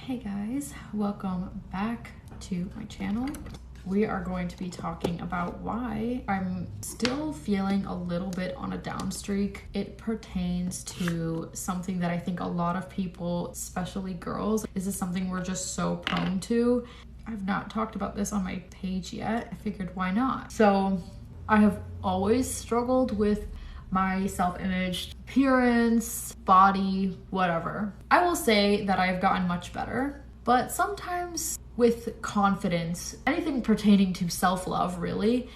Hey guys, welcome back to my channel. We are going to be talking about why I'm still feeling a little bit on a down streak. It pertains to something that I think a lot of people, especially girls, this is something we're just so prone to. I've not talked about this on my page yet. I figured why not? So I have always struggled with my self-image, appearance, body, whatever. I will say that I've gotten much better, but sometimes with confidence, anything pertaining to self-love really,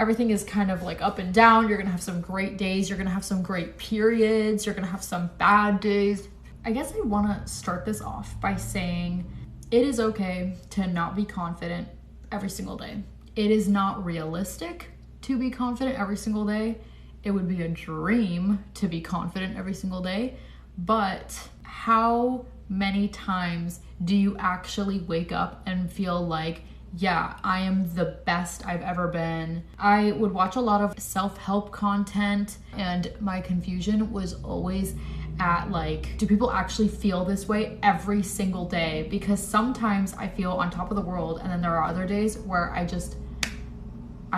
everything is kind of like up and down. You're gonna have some great days, you're gonna have some great periods, you're gonna have some bad days. I guess I wanna start this off by saying it is okay to not be confident every single day. It is not realistic to be confident every single day. It would be a dream to be confident every single day, but how many times do you actually wake up and feel like, yeah, I am the best I've ever been? I would watch a lot of self-help content, and my confusion was always at like, do people actually feel this way every single day? Because sometimes I feel on top of the world, and then there are other days where I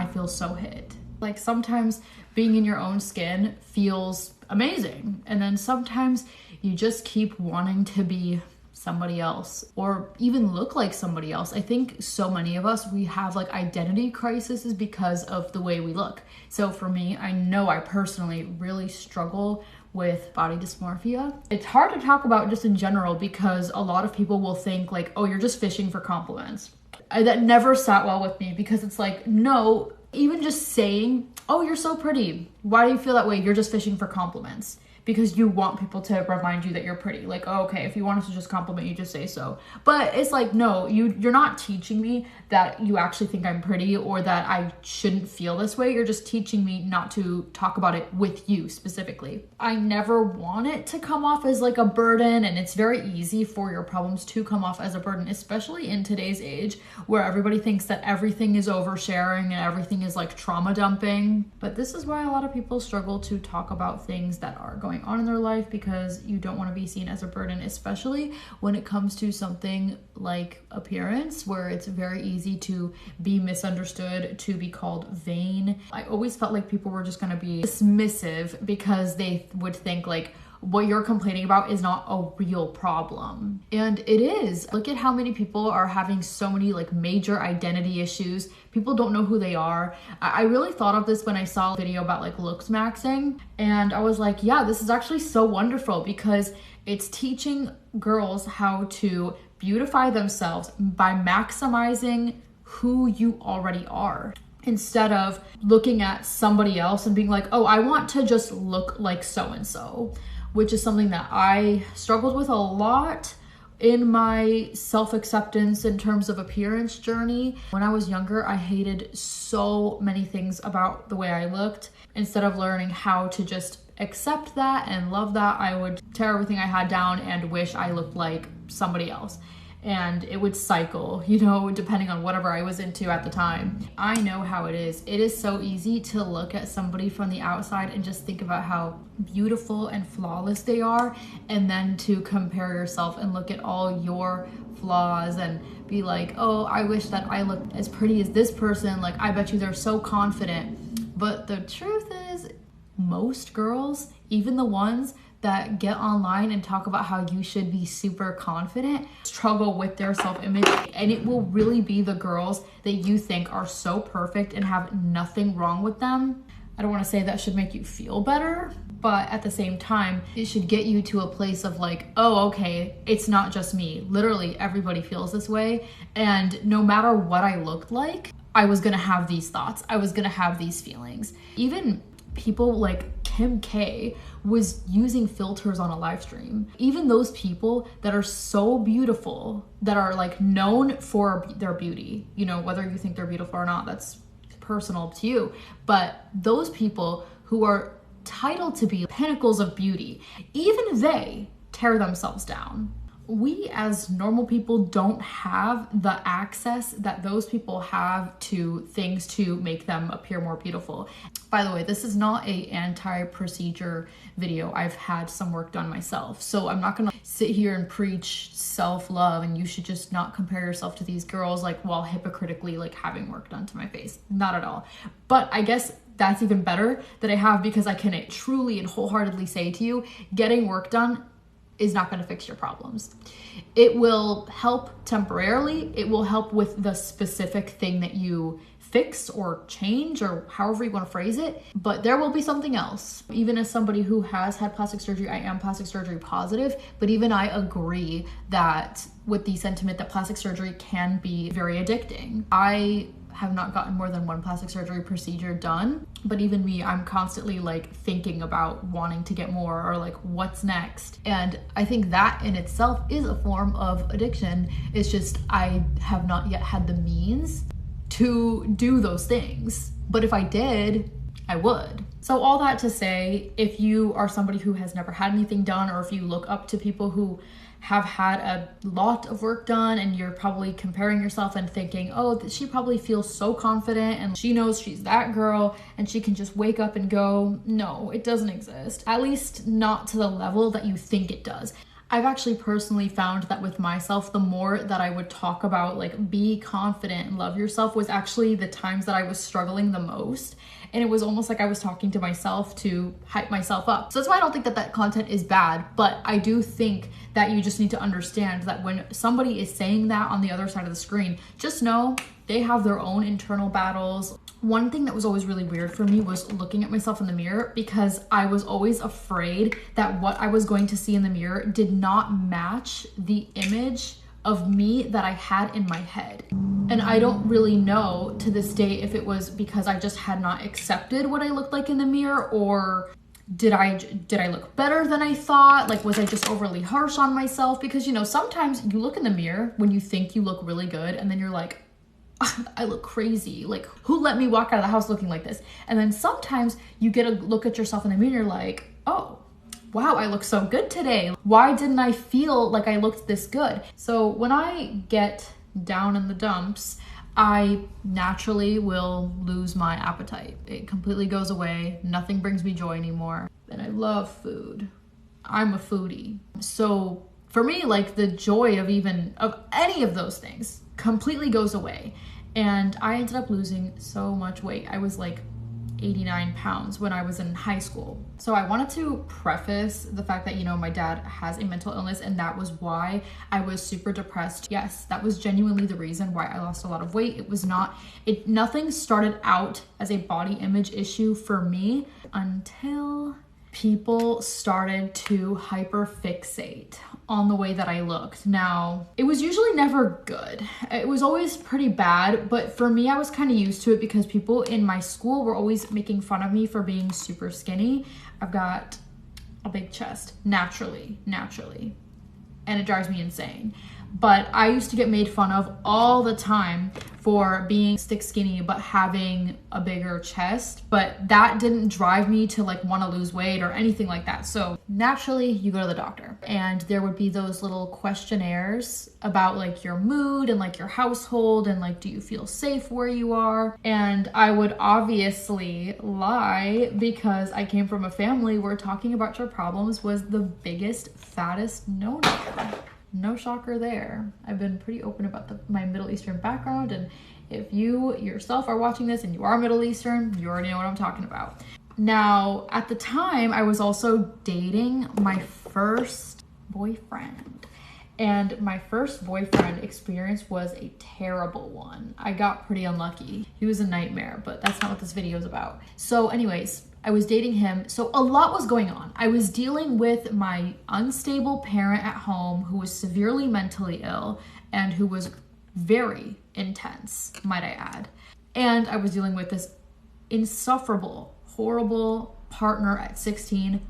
feel so hit. Like sometimes being in your own skin feels amazing, and then sometimes you just keep wanting to be somebody else or even look like somebody else. I think so many of us, we have like identity crises because of the way we look. So for me, I know I personally really struggle with body dysmorphia. It's hard to talk about just in general because a lot of people will think like, oh, you're just fishing for compliments. That never sat well with me because it's like, no, even just saying, oh, you're so pretty. Why do you feel that way? You're just fishing for compliments because you want people to remind you that you're pretty. Like, oh, okay, if you want us to just compliment you, just say so. But it's like, no, you're not teaching me that you actually think I'm pretty or that I shouldn't feel this way. You're just teaching me not to talk about it with you specifically. I never want it to come off as like a burden, and it's very easy for your problems to come off as a burden, especially in today's age where everybody thinks that everything is oversharing and everything is like trauma dumping. But this is why a lot of people struggle to talk about things that are going on in their life, because you don't want to be seen as a burden, especially when it comes to something like appearance, where it's very easy to be misunderstood, to be called vain. I always felt like people were just going to be dismissive because they would think like, what you're complaining about is not a real problem. And it is. Look at how many people are having so many like major identity issues. People don't know who they are. I really thought of this when I saw a video about like looks maxing, and I was like, yeah, this is actually so wonderful because it's teaching girls how to beautify themselves by maximizing who you already are, instead of looking at somebody else and being like, oh, I want to just look like so-and-so, which is something that I struggled with a lot in my self-acceptance in terms of appearance journey. When I was younger, I hated so many things about the way I looked. Instead of learning how to just accept that and love that, I would tear everything I had down and wish I looked like somebody else. And it would cycle, you know, depending on whatever I was into at the time. I know how it is. It is so easy to look at somebody from the outside and just think about how beautiful and flawless they are, and then to compare yourself and look at all your flaws and be like, oh, I wish that I looked as pretty as this person. Like, I bet you they're so confident. But the truth is, most girls, even the ones that get online and talk about how you should be super confident, struggle with their self-image. And it will really be the girls that you think are so perfect and have nothing wrong with them. I don't want to say that should make you feel better, but at the same time, it should get you to a place of like, oh, okay, it's not just me. Literally everybody feels this way. And no matter what I looked like, I was gonna have these thoughts. I was gonna have these feelings. Even people like Kim K was using filters on a live stream. Even those people that are so beautiful, that are like known for their beauty, you know, whether you think they're beautiful or not, that's personal to you. But those people who are titled to be pinnacles of beauty, even they tear themselves down. we as normal people don't have the access that those people have to things to make them appear more beautiful. By the way, this is not a anti-procedure video. I've had some work done myself, so I'm not gonna sit here and preach self-love and you should just not compare yourself to these girls like while hypocritically like having work done to my face. Not at all. But I guess that's even better that I have, because I can truly and wholeheartedly say to you, getting work done is not going to fix your problems. It will help temporarily. It will help with the specific thing that you fix or change, or however you want to phrase it, but there will be something else. Even as somebody who has had plastic surgery, I am plastic surgery positive, but even I agree that with the sentiment that plastic surgery can be very addicting. I have not gotten more than one plastic surgery procedure done, but even me, I'm constantly like thinking about wanting to get more, or like what's next. And I think that in itself is a form of addiction. It's just I have not yet had the means to do those things, but if I did, I would. So all that to say, if you are somebody who has never had anything done, or if you look up to people who have had a lot of work done and you're probably comparing yourself and thinking, oh, she probably feels so confident and she knows she's that girl and she can just wake up and go, no, it doesn't exist. At least not to the level that you think it does. I've actually personally found that with myself, the more that I would talk about like be confident and love yourself was actually the times that I was struggling the most. And it was almost like I was talking to myself to hype myself up. So that's why I don't think that that content is bad, but I do think that you just need to understand that when somebody is saying that on the other side of the screen, just know they have their own internal battles. One thing that was always really weird for me was looking at myself in the mirror, because I was always afraid that what I was going to see in the mirror did not match the image of me that I had in my head. And I don't really know to this day if it was because I just had not accepted what I looked like in the mirror, or did I look better than I thought? Like, was I just overly harsh on myself? Because, you know, sometimes you look in the mirror when you think you look really good, and then you're like, I look crazy. Like, who let me walk out of the house looking like this? And then sometimes you get a look at yourself in the mirror, and you're like, oh, wow, I look so good today. Why didn't I feel like I looked this good? So when I get down in the dumps, I naturally will lose my appetite. It completely goes away. Nothing brings me joy anymore. And I love food. I'm a foodie. So for me, like, the joy of any of those things completely goes away. And I ended up losing so much weight. I was like 89 pounds when I was in high school. So I wanted to preface the fact that, you know, my dad has a mental illness, and that was why I was super depressed. Yes, that was genuinely the reason why I lost a lot of weight. Nothing started out as a body image issue for me until people started to hyperfixate on the way that I looked. Now, it was usually never good. It was always pretty bad, but for me, I was kind of used to it because people in my school were always making fun of me for being super skinny. I've got a big chest, naturally, and it drives me insane. But I used to get made fun of all the time for being stick skinny but having a bigger chest, but that didn't drive me to like want to lose weight or anything like that. So naturally, you go to the doctor, and there would be those little questionnaires about like your mood and like your household and like, do you feel safe where you are? And I would obviously lie because I came from a family where talking about your problems was the biggest, fattest no-no. No shocker there. I've been pretty open about my Middle Eastern background, and if you yourself are watching this and you are Middle Eastern, you already know what I'm talking about. Now, at the time, I was also dating my first boyfriend, and my first boyfriend experience was a terrible one. I got pretty unlucky. He was a nightmare, but that's not what this video is about. So anyways, I was dating him, so a lot was going on. I was dealing with my unstable parent at home who was severely mentally ill and who was very intense, might I add. And I was dealing with this insufferable, horrible partner at 16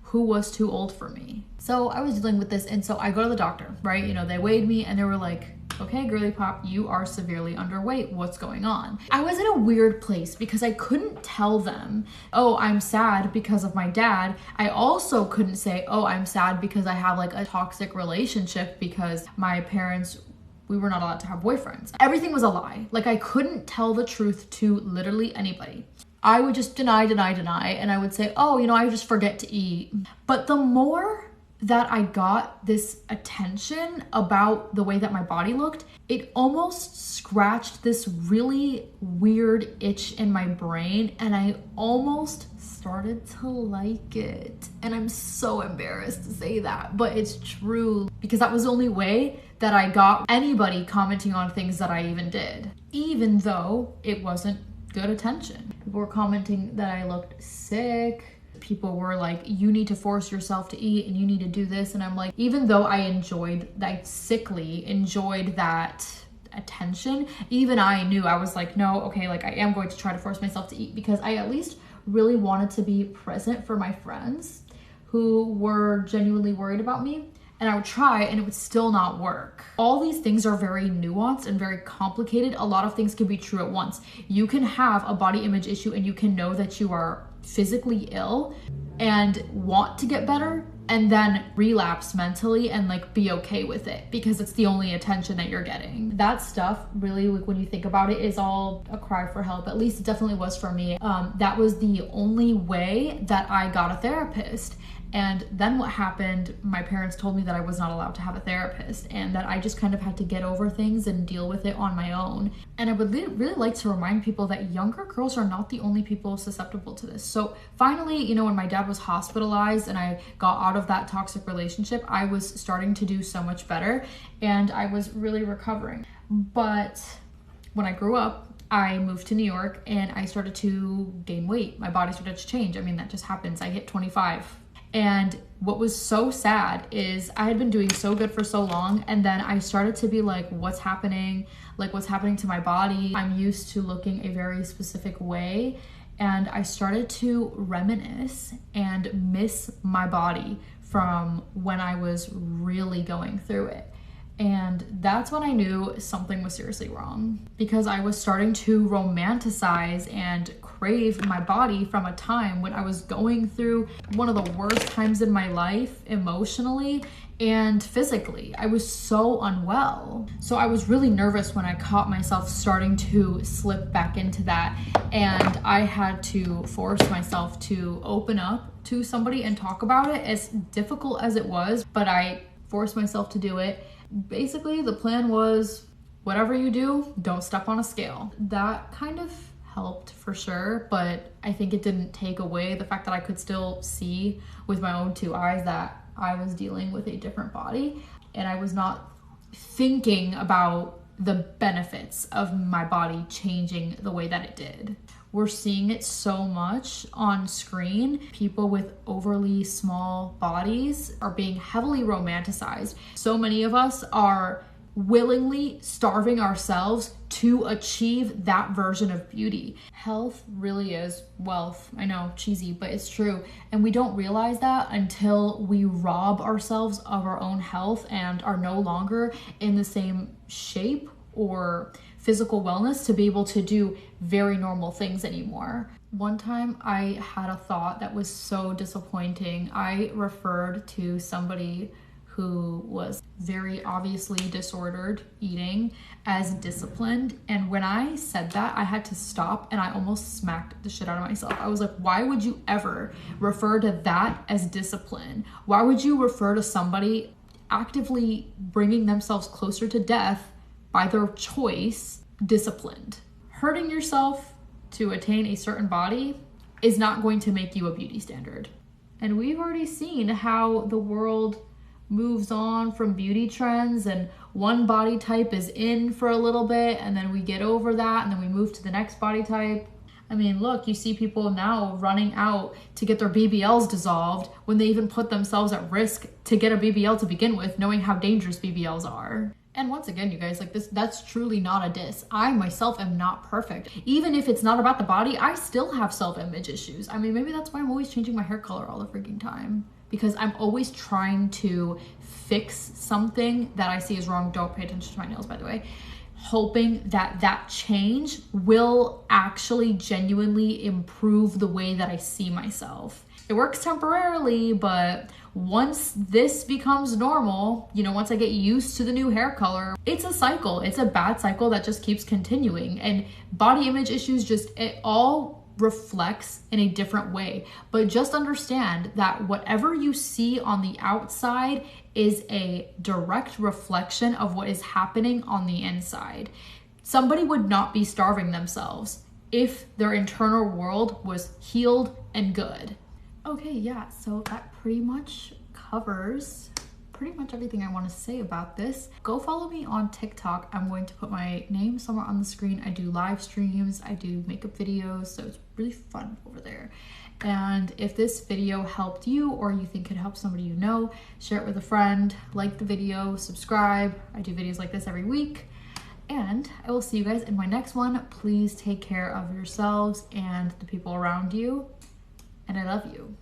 who was too old for me. So I was dealing with this, and so I go to the doctor, right? You know, they weighed me and they were like, okay, girly pop, you are severely underweight. What's going on? I was in a weird place because I couldn't tell them, oh, I'm sad because of my dad. I also couldn't say, oh, I'm sad because I have like a toxic relationship because my parents, we were not allowed to have boyfriends. Everything was a lie. Like I couldn't tell the truth to literally anybody. I would just deny, and I would say, oh, you know, I just forget to eat. But the more that I got this attention about the way that my body looked, it almost scratched this really weird itch in my brain, and I almost started to like it. And I'm so embarrassed to say that, but it's true, because that was the only way that I got anybody commenting on things that I even did, even though it wasn't good attention. People were commenting that I looked sick. People were like, you need to force yourself to eat and you need to do this. And I'm like, even though I sickly enjoyed that attention, even I knew, I was like, no, okay, like I am going to try to force myself to eat, because I at least really wanted to be present for my friends who were genuinely worried about me. And I would try and it would still not work. All these things are very nuanced and very complicated. A lot of things can be true at once. You can have a body image issue and you can know that you are physically ill and want to get better, and then relapse mentally and like be okay with it because it's the only attention that you're getting. That stuff really, like when you think about it, is all a cry for help. At least it definitely was for me. That was the only way that I got a therapist. And then what happened, my parents told me that I was not allowed to have a therapist and that I just kind of had to get over things and deal with it on my own. And I would really like to remind people that younger girls are not the only people susceptible to this. So finally, you know, when my dad was hospitalized and I got out of that toxic relationship, I was starting to do so much better and I was really recovering. But when I grew up, I moved to New York and I started to gain weight. My body started to change. I mean, that just happens. I hit 25. And what was so sad is I had been doing so good for so long, and then I started to be like, what's happening? Like, what's happening to my body? I'm used to looking a very specific way, and I started to reminisce and miss my body from when I was really going through it. And that's when I knew something was seriously wrong, because I was starting to romanticize and crave my body from a time when I was going through one of the worst times in my life emotionally and physically. I was so unwell. So I was really nervous when I caught myself starting to slip back into that. And I had to force myself to open up to somebody and talk about it, as difficult as it was, but I forced myself to do it. Basically, the plan was, whatever you do, don't step on a scale. That kind of helped for sure, but I think it didn't take away the fact that I could still see with my own two eyes that I was dealing with a different body, and I was not thinking about the benefits of my body changing the way that it did. We're seeing it so much on screen. People with overly small bodies are being heavily romanticized. So many of us are willingly starving ourselves to achieve that version of beauty. Health really is wealth. I know, cheesy, but it's true. And we don't realize that until we rob ourselves of our own health and are no longer in the same shape or physical wellness to be able to do very normal things anymore. One time I had a thought that was so disappointing. I referred to somebody who was very obviously disordered eating as disciplined. And when I said that, I had to stop and I almost smacked the shit out of myself. I was like, why would you ever refer to that as discipline? Why would you refer to somebody actively bringing themselves closer to death by their choice disciplined? Hurting yourself to attain a certain body is not going to make you a beauty standard. And we've already seen how the world moves on from beauty trends, and one body type is in for a little bit and then we get over that and then we move to the next body type. I mean, look, you see people now running out to get their BBLs dissolved when they even put themselves at risk to get a BBL to begin with, knowing how dangerous BBLs are. And once again, you guys, like that's truly not a diss. I myself am not perfect. Even if it's not about the body, I still have self-image issues. I mean, maybe that's why I'm always changing my hair color all the freaking time. because I'm always trying to fix something that I see is wrong. Don't pay attention to my nails, by the way. Hoping that that change will actually genuinely improve the way that I see myself. It works temporarily, but once this becomes normal, you know, once I get used to the new hair color, it's a cycle. It's a bad cycle that just keeps continuing. And body image issues, just, it all reflects in a different way. But just understand that whatever you see on the outside is a direct reflection of what is happening on the inside. Somebody would not be starving themselves if their internal world was healed and good. Okay, yeah, so that pretty much covers pretty much everything I want to say about this. Go follow me on TikTok. I'm going to put my name somewhere on the screen. I do live streams, I do makeup videos, so it's really fun over there. And if this video helped you, or you think it helped somebody you know, share it with a friend, like the video, subscribe. I do videos like this every week. And I will see you guys in my next one. Please take care of yourselves and the people around you. And I love you.